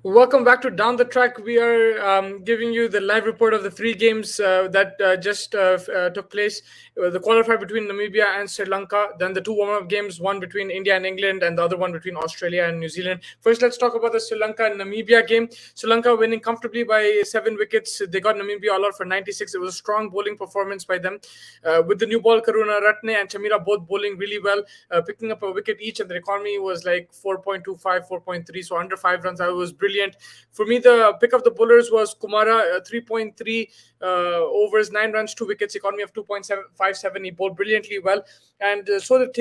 Welcome back to Down the Track. We are giving you the live report of the three games that just took place. The qualifier between Namibia and Sri Lanka, then the two warm-up games, one between India and England, and the other one between Australia and New Zealand. First, let's talk about the Sri Lanka and Namibia game. Sri Lanka winning comfortably by 7 wickets. They got Namibia all out for 96. It was a strong bowling performance by them. With the new ball, Karuna Ratne and Chamira both bowling really well, picking up a wicket each, and the economy was like 4.25, 4.3, so under 5 runs. That was brilliant. For me, the pick of the bowlers was Kumara, 3.3 overs, 9 runs, 2 wickets, economy of 2.57. He bowled brilliantly well. And so did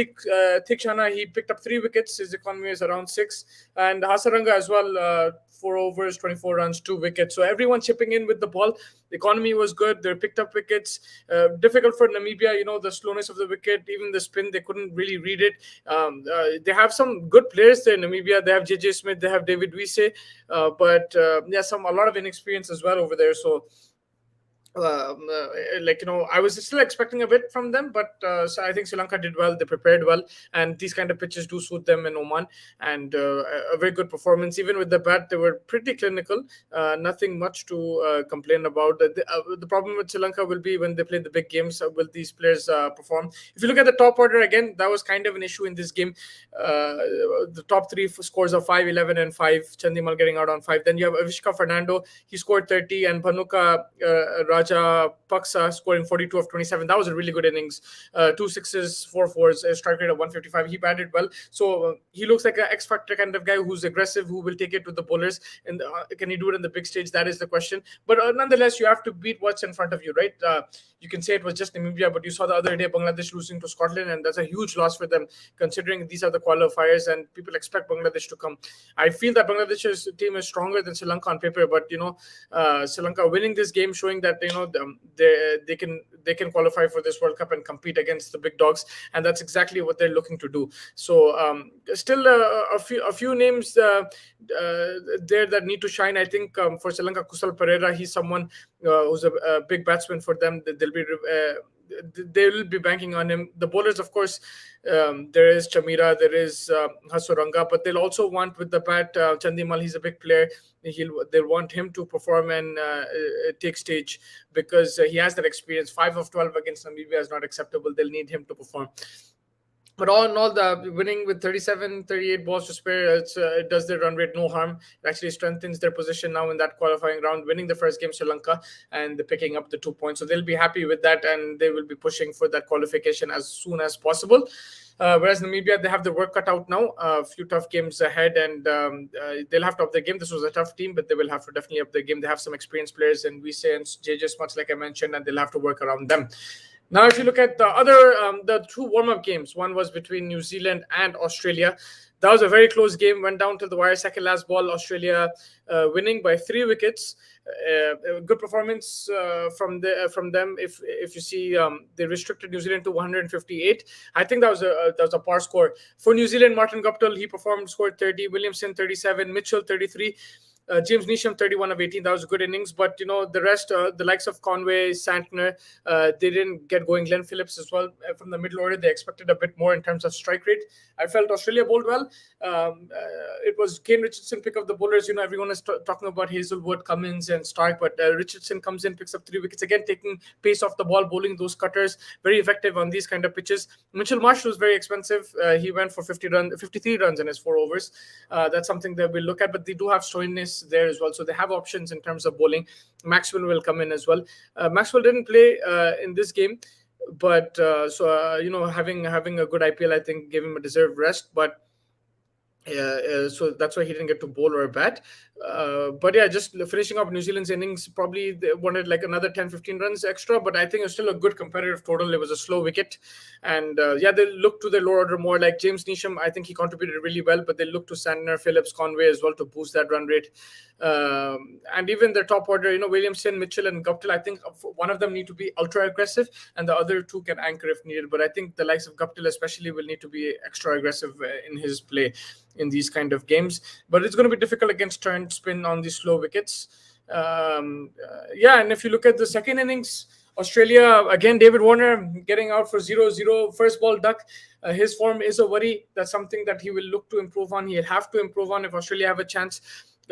Thikshana. He picked up 3 wickets. His economy is around 6. And Hasaranga as well, 4 overs, 24 runs, 2 wickets. So everyone chipping in with the ball. The economy was good. They picked up wickets. Difficult for Namibia, the slowness of the wicket, even the spin, they couldn't really read it. They have some good players there in Namibia. They have JJ Smith, they have David Wiese, but a lot of inexperience as well over there. So I was still expecting a bit from them, but so I think Sri Lanka did well. They prepared well, and these kind of pitches do suit them in Oman. And a very good performance. Even with the bat, they were pretty clinical. Nothing much to complain about. The problem with Sri Lanka will be when they play the big games. Will these players perform? If you look at the top order again, that was kind of an issue in this game. The top three scores of 5, 11, and 5. Chandimal getting out on 5. Then you have Avishka Fernando. He scored 30, and Bhanuka Raja Paksa scoring 42 of 27. That was a really good innings. 2 sixes, 4 fours, a strike rate of 155. He batted well. So he looks like an X Factor kind of guy who's aggressive, who will take it to the bowlers. And can he do it in the big stage? That is the question. But nonetheless, you have to beat what's in front of you, right? You can say it was just Namibia, but you saw the other day Bangladesh losing to Scotland, and that's a huge loss for them, considering these are the qualifiers and people expect Bangladesh to come. I feel that Bangladesh's team is stronger than Sri Lanka on paper, but Sri Lanka winning this game, showing that they can qualify for this World Cup and compete against the big dogs, and that's exactly what they're looking to do. So still a few names there that need to shine. I think for Sri Lanka, Kusal Pereira, he's someone who's a big batsman for them. They will be banking on him. The bowlers, of course, there is Chamira, there is Hasuranga, but they'll also want with the bat Chandimal. He's a big player. They'll want him to perform and take stage because he has that experience. 5 of 12 against Namibia is not acceptable. They'll need him to perform. But all in all, the winning with 37, 38 balls to spare, it does their run rate no harm. It actually strengthens their position now in that qualifying round, winning the first game, Sri Lanka, and picking up the 2 points. So they'll be happy with that, and they will be pushing for that qualification as soon as possible. Whereas Namibia, they have the work cut out now. A few tough games ahead, and they'll have to up their game. This was a tough team, but they will have to definitely up their game. They have some experienced players, and Wiese and JJ, much like I mentioned, and they'll have to work around them. Now, if you look at the other, the 2 warm-up games, one was between New Zealand and Australia. That was a very close game, went down to the wire, second last ball, Australia winning by 3 wickets. Good performance from them. If you see, they restricted New Zealand to 158. I think that was a par score. For New Zealand, Martin Guptill, he scored 30, Williamson 37, Mitchell 33. James Neesham 31 of 18. That was a good innings, but the rest, the likes of Conway, Santner, they didn't get going. Glenn Phillips as well from the middle order. They expected a bit more in terms of strike rate. I felt Australia bowled well. It was Kane Richardson pick of the bowlers. Everyone is talking about Hazelwood, Cummins, and Stark, but Richardson comes in, picks up 3 wickets again, taking pace off the ball, bowling those cutters, very effective on these kind of pitches. Mitchell Marsh was very expensive. He went for 53 runs in his 4 overs. That's something that we'll look at, but they do have Stoinis there as well, so they have options in terms of bowling. Maxwell will come in as well. Maxwell didn't play in this game, but having a good IPL, I think, gave him a deserved rest, but so that's why he didn't get to bowl or bat. But yeah, just finishing up New Zealand's innings, probably they wanted like another 10-15 runs extra, but I think it's still a good competitive total. It was a slow wicket, and they look to their lower order more. Like James Neesham, I think he contributed really well, but they look to Sandner, Phillips, Conway as well to boost that run rate. And even their top order, Williamson, Mitchell, and Guptill, I think one of them need to be ultra aggressive, and the other 2 can anchor if needed. But I think the likes of Guptill especially will need to be extra aggressive in his play in these kind of games. But it's going to be difficult against turn spin on these slow wickets. And if you look at the second innings, Australia, again, David Warner getting out for 0-0, first ball duck. His form is a worry. That's something that he will look to improve on. He'll have to improve on if Australia have a chance.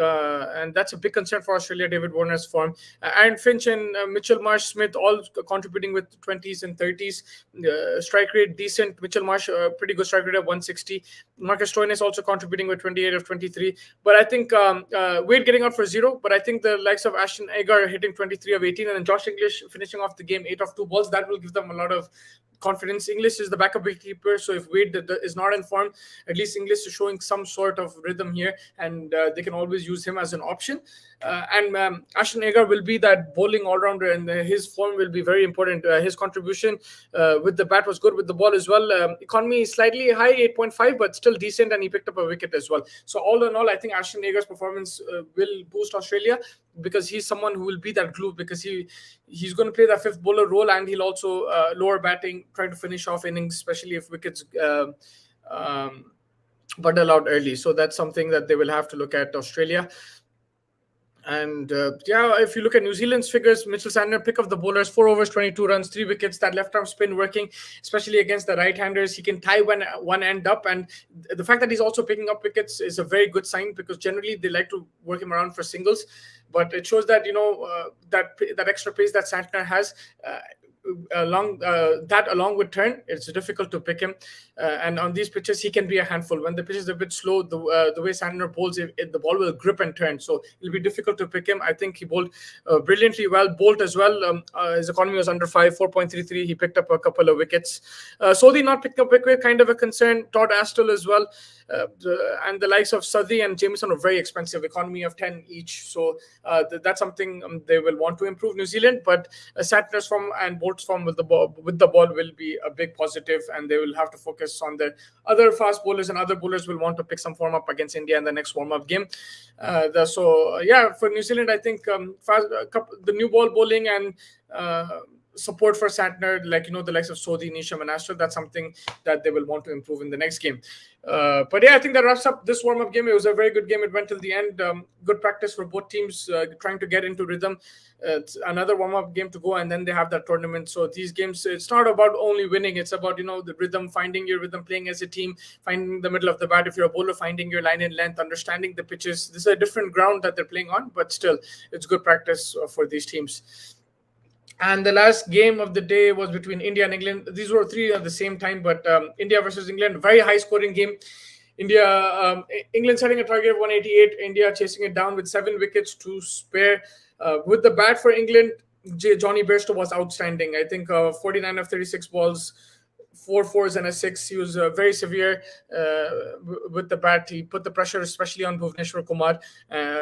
and that's a big concern for Australia. David Warner's form, Aaron Finch and Mitchell Marsh Smith all contributing with 20s and 30s. Strike rate decent. Mitchell Marsh, pretty good strike rate of 160. Marcus Stoinis also contributing with 28 of 23. But I think Wade getting out for 0. But I think the likes of Ashton Agar hitting 23 of 18, and then Josh English finishing off the game 8 of 2 balls. That will give them a lot of confidence. English is the backup wicketkeeper, so if Wade is not in form, at least English is showing some sort of rhythm here, and they can always use him as an option. And Ashton Agar will be that bowling all-rounder, and his form will be very important. His contribution with the bat was good, with the ball as well. Economy is slightly high, 8.5, but still decent, and he picked up a wicket as well. So all in all, I think Ashton Agar's performance will boost Australia, because he's someone who will be that glue, because he's going to play that fifth bowler role, and he'll also lower batting, try to finish off innings, especially if wickets bundle out early. So that's something that they will have to look at, Australia. And if you look at New Zealand's figures, Mitchell Santner, pick of the bowlers, 4 overs, 22 runs, 3 wickets. That left-arm spin working, especially against the right-handers. He can tie one end up, and the fact that he's also picking up wickets is a very good sign, because generally they like to work him around for singles. But it shows that that extra pace that Santner has, along with turn, it's difficult to pick him. And on these pitches, he can be a handful. When the pitch is a bit slow, the way Santner bowls, the ball will grip and turn, so it'll be difficult to pick him. I think he bowled brilliantly well. Bolt as well. His economy was under 5, 4.33. He picked up a couple of wickets. Sodhi not picking up wicket, kind of a concern. Todd Astle as well. And the likes of Southey and Jameson are very expensive, economy of 10 each. So that's something they will want to improve, New Zealand. But Santner's form and Bolt's form with the ball will be a big positive, and they will have to focus on the other fast bowlers, and other bowlers will want to pick some form up against India in the next warm-up game. For New Zealand, I think the new ball bowling and support for Santner, the likes of Sodhi, Nisham, and Astor, that's something that they will want to improve in the next game. I think that wraps up this warm-up game. It was a very good game. It went till the end. Good practice for both teams, trying to get into rhythm. It's another warm-up game to go, and then they have that tournament. So these games, it's not about only winning. It's about, the rhythm, finding your rhythm, playing as a team, finding the middle of the bat. If you're a bowler, finding your line in length, understanding the pitches. This is a different ground that they're playing on, but still, it's good practice for these teams. And the last game of the day was between India and England. These were 3 at the same time, but India versus England, very high-scoring game. England setting a target of 188. India chasing it down with 7 wickets to spare. With the bat for England, Johnny Bairstow was outstanding. I think 49 of 36 balls, 4 fours and a 6. He was very severe with the bat. He put the pressure, especially on Bhuvneshwar Kumar,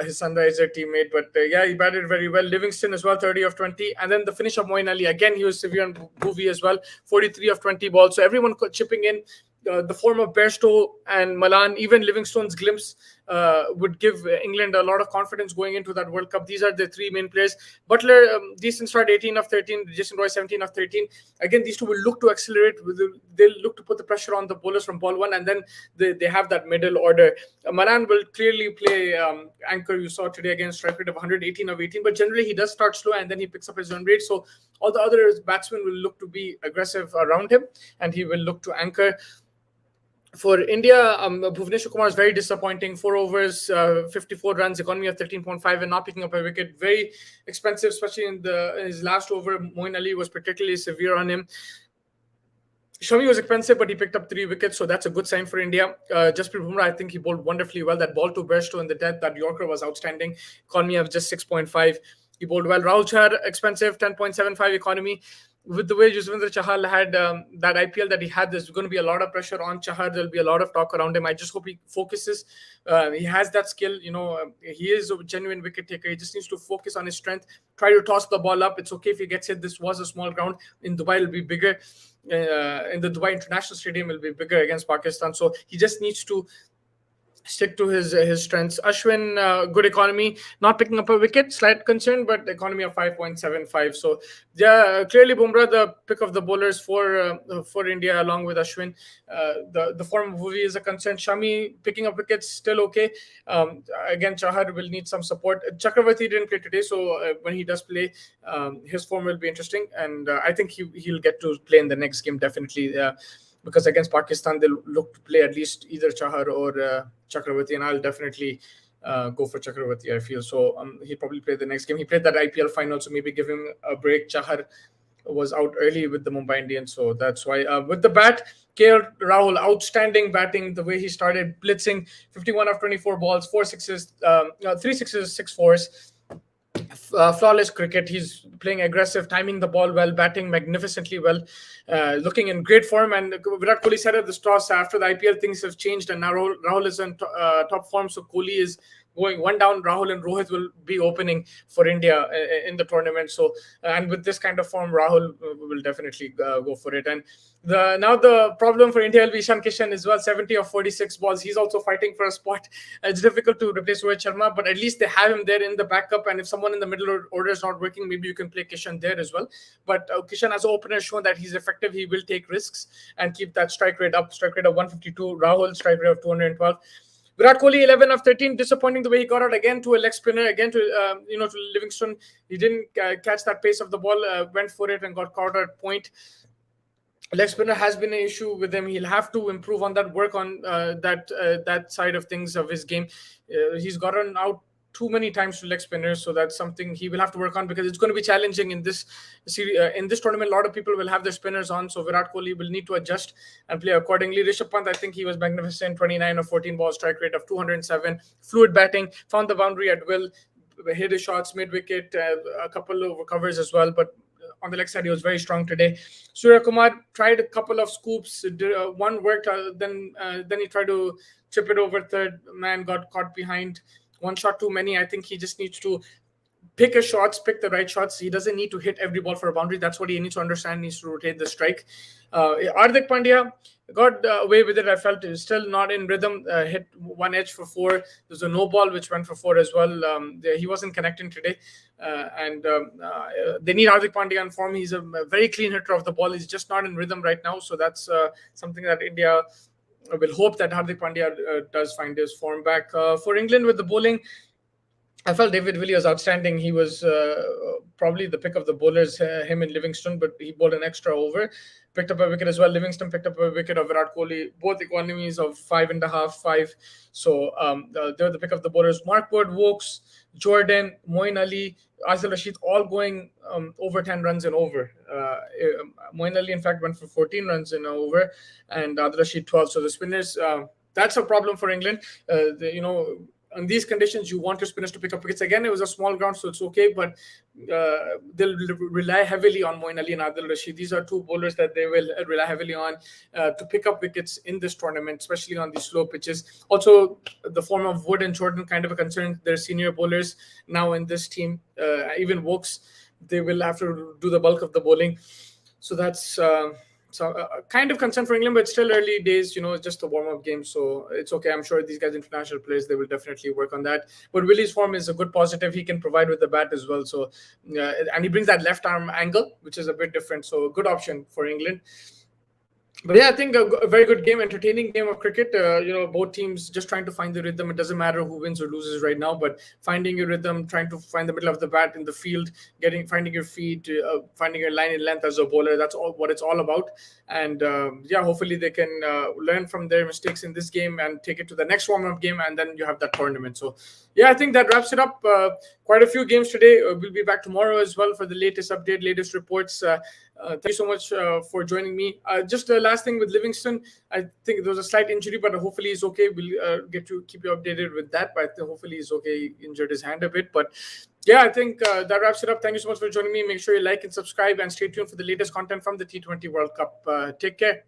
his Sunriser teammate. But he batted very well. Livingston as well, 30 of 20. And then the finish of Moeen Ali. Again, he was severe on Bhuvi as well, 43 of 20 balls. So everyone chipping in. The form of Bairstow and Malan, even Livingstone's glimpse would give England a lot of confidence going into that World Cup. These are the 3 main players. Butler, decent start, 18 of 13. Jason Roy, 17 of 13. Again, these two will look to accelerate. They'll look to put the pressure on the bowlers from ball 1, and then they have that middle order. Malan will clearly play anchor. You saw today against strike rate of 118 of 18, but generally he does start slow and then he picks up his run rate. So all the other batsmen will look to be aggressive around him, and he will look to anchor. For India, Bhuvneshwar Kumar is very disappointing. 4 overs, 54 runs, economy of 13.5, and not picking up a wicket. Very expensive, especially in his last over. Moeen Ali was particularly severe on him. Shami was expensive, but he picked up 3 wickets, so that's a good sign for India. Jasprit Bumrah, I think he bowled wonderfully well. That ball to Bairstow in the death, that Yorker was outstanding. Economy of just 6.5. He bowled well. Rahul Chahar, expensive, 10.75 economy. With the way Yuzvendra Chahal had that IPL that he had, there's going to be a lot of pressure on Chahar. There'll be a lot of talk around him. I just hope he focuses. He has that skill. He is a genuine wicket taker. He just needs to focus on his strength. Try to toss the ball up. It's okay if he gets hit. This was a small ground. In Dubai, it'll be bigger. In the Dubai International Stadium, it'll be bigger against Pakistan. So he just needs to stick to his strengths. Ashwin, good economy, not picking up a wicket, slight concern, but economy of 5.75. So clearly Bumrah the pick of the bowlers for India along with Ashwin. The form of Bhuvi is a concern. Shami picking up wickets, still okay. Again, Chahar will need some support. Chakravarti didn't play today, so when he does play, his form will be interesting, and I think he'll get to play in the next game definitely. Because against Pakistan, they'll look to play at least either Chahar or Chakravarti, and I'll definitely go for Chakravarti, I feel. So he'll probably play the next game. He played that IPL final, so maybe give him a break. Chahar was out early with the Mumbai Indians, so that's why. With the bat, KL Rahul, outstanding batting. The way he started blitzing, 51 of 24 balls, 4 sixes, 3 sixes, 6 fours. Flawless cricket. He's playing aggressive, timing the ball well, batting magnificently well, looking in great form. And Virat Kohli said at the toss after the IPL, things have changed, and now Rahul is in top form. So Kohli is going one down. Rahul and Rohit will be opening for India in the tournament. So and with this kind of form, Rahul will definitely go for it. And now the problem for India will be Ishan Kishan as well. 70 of 46 balls. He's also fighting for a spot. It's difficult to replace Rohit Sharma, but at least they have him there in the backup. And if someone in the middle order is not working, maybe you can play Kishan there as well. But Kishan as an opener has shown that he's effective. He will take risks and keep that strike rate up. Strike rate of 152. Rahul strike rate of 212. Virat Kohli 11 of 13, disappointing the way he got out again to a leg spinner, again to to Livingston. He didn't catch that pace of the ball, went for it and got caught at point. Leg spinner has been an issue with him. He'll have to improve on that, work on that side of things of his game. He's gotten out too many times to leg spinners, so that's something he will have to work on, because it's going to be challenging in this series. In this tournament, a lot of people will have their spinners on, so Virat Kohli will need to adjust and play accordingly. Rishabh Pant, I think he was magnificent. 29 of 14 balls, strike rate of 207. Fluid batting, found the boundary at will, hit his shots mid wicket, a couple of covers as well, but on the leg side, he was very strong today. Surya Kumar tried a couple of scoops. One worked, then he tried to chip it over third man, got caught behind. One shot too many. I think he just needs to pick his shots, pick the right shots. He doesn't need to hit every ball for a boundary. That's what he needs to understand. He needs to rotate the strike. Hardik Pandya got away with it. I felt he was still not in rhythm. Hit one edge for 4. There's a no ball which went for 4 as well. He wasn't connecting today. And they need Hardik Pandya in form. He's a very clean hitter of the ball. He's just not in rhythm right now. So that's something that India will hope that Hardik Pandya does find his form back. For England with the bowling, I felt David Willey was outstanding. He was probably the pick of the bowlers, him and Livingston, but he bowled an extra over. Picked up a wicket as well. Livingston picked up a wicket of Virat Kohli, both economies of 5.5, 5. So they were the pick of the bowlers. Mark Wood, Wokes, Jordan, Moeen Ali, Adil Rashid, all going over 10 runs and over. Moeen Ali, in fact, went for 14 runs and over, and Adil Rashid 12. So the spinners, that's a problem for England. In these conditions, you want your spinners to pick up wickets. Again, it was a small ground, so it's okay, but they'll rely heavily on Moeen Ali and Adil Rashid. These are two bowlers that they will rely heavily on to pick up wickets in this tournament, especially on these slow pitches. Also, the form of Wood and Jordan kind of a concern. They're senior bowlers now in this team. Even Wokes, they will have to do the bulk of the bowling. So that's kind of concern for England, but still early days, it's just a warm-up game, so it's okay. I'm sure these guys, international players, they will definitely work on that. But Willie's form is a good positive. He can provide with the bat as well. So, and he brings that left arm angle, which is a bit different. So, good option for England. But yeah, I think a very good game, entertaining game of cricket. Both teams just trying to find the rhythm. It doesn't matter who wins or loses right now, but finding your rhythm, trying to find the middle of the bat in the field, finding your feet, finding your line in length as a bowler. That's all what it's all about. And hopefully they can learn from their mistakes in this game and take it to the next warm-up game, and then you have that tournament. So yeah, I think that wraps it up. Quite a few games today. We'll be back tomorrow as well for the latest update, latest reports. Thank you so much for joining me. Just the last thing with Livingston, I think there was a slight injury, but hopefully he's okay. We'll get to keep you updated with that, but hopefully he's okay. He injured his hand a bit, but yeah, I think that wraps it up. Thank you so much for joining me. Make sure you like and subscribe and stay tuned for the latest content from the T20 World Cup. Take care.